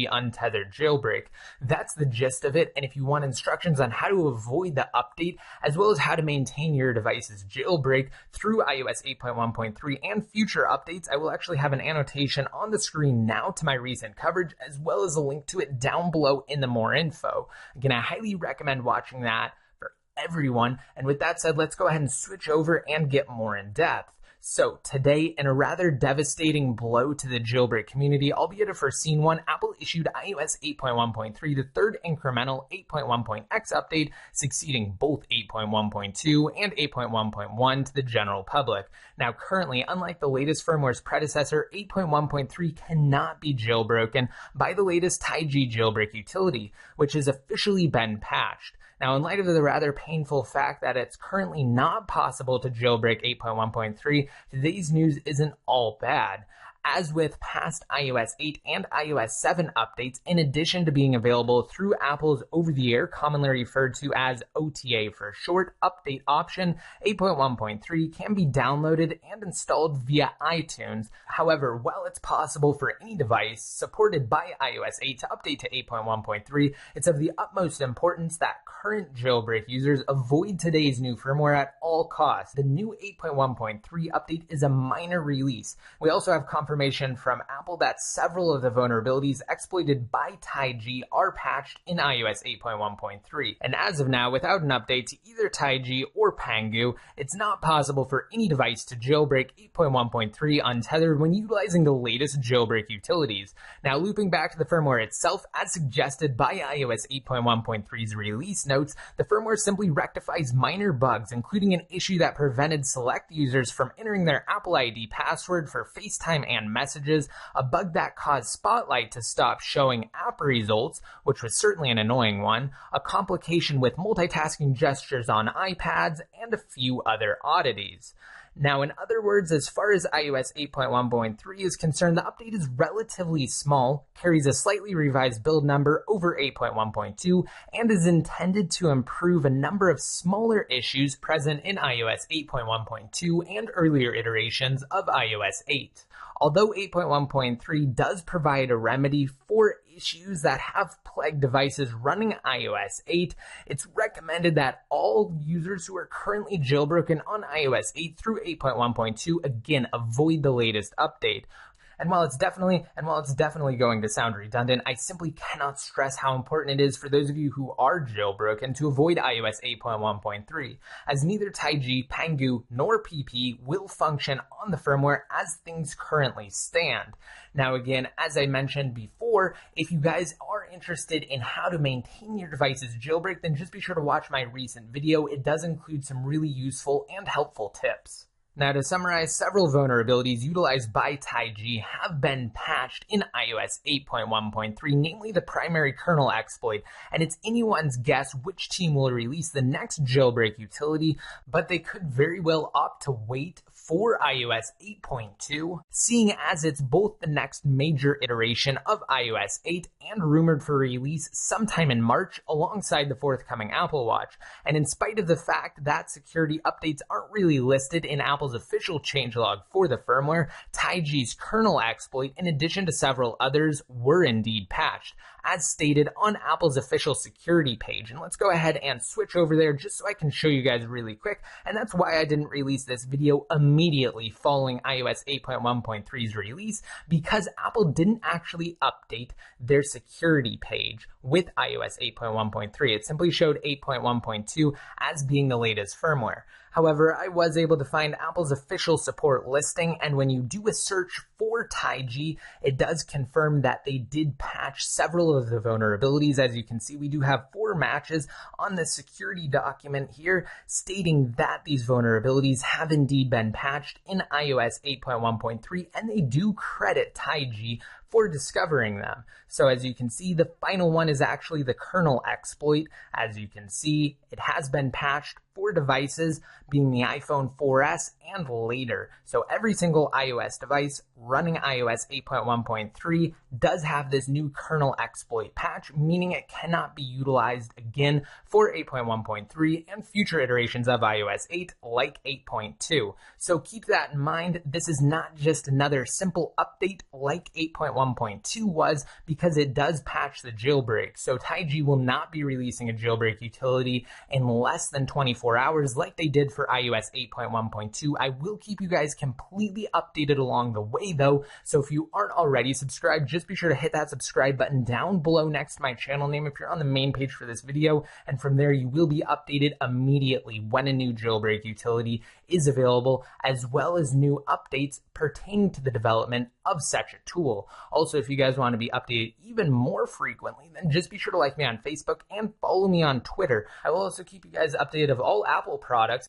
the untethered jailbreak. That's the gist of it, and if you want instructions on how to avoid the update, as well as how to maintain your device's jailbreak through iOS 8.1.3 and future updates, I will actually have an annotation on the screen now to my recent coverage, as well as a link to it down below in the more info. Again, I highly recommend watching that for everyone. And with that said, let's go ahead and switch over and get more in depth. So today, in a rather devastating blow to the jailbreak community, albeit a foreseen one, Apple issued iOS 8.1.3, the third incremental 8.1.x update, succeeding both 8.1.2 and 8.1.1 to the general public. Now currently, unlike the latest firmware's predecessor, 8.1.3 cannot be jailbroken by the latest TyG jailbreak utility, which has officially been patched. Now, in light of the rather painful fact that it's currently not possible to jailbreak 8.1.3, today's news isn't all bad. As with past iOS 8 and iOS 7 updates, in addition to being available through Apple's over-the-air, commonly referred to as OTA for short, update option, 8.1.3 can be downloaded and installed via iTunes. However, while it's possible for any device supported by iOS 8 to update to 8.1.3, it's of the utmost importance that current jailbreak users avoid today's new firmware at all costs. The new 8.1.3 update is a minor release. We also have confirmation from Apple that several of the vulnerabilities exploited by TyG are patched in iOS 8.1.3. And as of now, without an update to either TyG or Pangu, it's not possible for any device to jailbreak 8.1.3 untethered when utilizing the latest jailbreak utilities. Now, looping back to the firmware itself, as suggested by iOS 8.1.3's release notes, the firmware simply rectifies minor bugs, including an issue that prevented select users from entering their Apple ID password for FaceTime and messages, a bug that caused Spotlight to stop showing app results, which was certainly an annoying one, a complication with multitasking gestures on iPads, and a few other oddities. Now, in other words, as far as iOS 8.1.3 is concerned, the update is relatively small, carries a slightly revised build number over 8.1.2, and is intended to improve a number of smaller issues present in iOS 8.1.2 and earlier iterations of iOS 8. Although 8.1.3 does provide a remedy for issues that have plagued devices running iOS 8, it's recommended that all users who are currently jailbroken on iOS 8 through 8.1.2 again avoid the latest update. And while it's definitely going to sound redundant, I simply cannot stress how important it is for those of you who are jailbroken to avoid iOS 8.1.3, as neither TyG, Pangu, nor PP will function on the firmware as things currently stand. Now again, as I mentioned before, if you guys are interested in how to maintain your device's jailbreak, then just be sure to watch my recent video. It does include some really useful and helpful tips. Now, to summarize, several vulnerabilities utilized by TyG have been patched in iOS 8.1.3, namely the primary kernel exploit, and it's anyone's guess which team will release the next jailbreak utility, but they could very well opt to wait for iOS 8.2, seeing as it's both the next major iteration of iOS 8 and rumored for release sometime in March alongside the forthcoming Apple Watch. And in spite of the fact that security updates aren't really listed in Apple's official changelog for the firmware, TyG's kernel exploit, in addition to several others, were indeed patched, as stated on Apple's official security page. And let's go ahead and switch over there just so I can show you guys really quick. And that's why I didn't release this video immediately following iOS 8.1.3's release, because Apple didn't actually update their security page with iOS 8.1.3. It simply showed 8.1.2 as being the latest firmware. However, I was able to find Apple's official support listing, and when you do a search for TyG, it does confirm that they did patch several of the vulnerabilities. As you can see, we do have 4 matches on the security document here stating that these vulnerabilities have indeed been patched in iOS 8.1.3, and they do credit TyG for discovering them. So as you can see, the final one is actually the kernel exploit. As you can see, it has been patched for devices being the iPhone 4S and later. So every single iOS device running iOS 8.1.3 does have this new kernel exploit patch, meaning it cannot be utilized again for 8.1.3 and future iterations of iOS 8 like 8.2. So keep that in mind. This is not just another simple update like 8.1.3 8.1.2 was because it does patch the jailbreak. So Taiji will not be releasing a jailbreak utility in less than 24 hours like they did for iOS 8.1.2. I will keep you guys completely updated along the way though, so if you aren't already subscribed, just be sure to hit that subscribe button down below next to my channel name if you're on the main page for this video, and from there you will be updated immediately when a new jailbreak utility is available, as well as new updates pertaining to the development of such a tool. Also, if you guys want to be updated even more frequently, then just be sure to like me on Facebook and follow me on Twitter. I will also keep you guys updated of all Apple products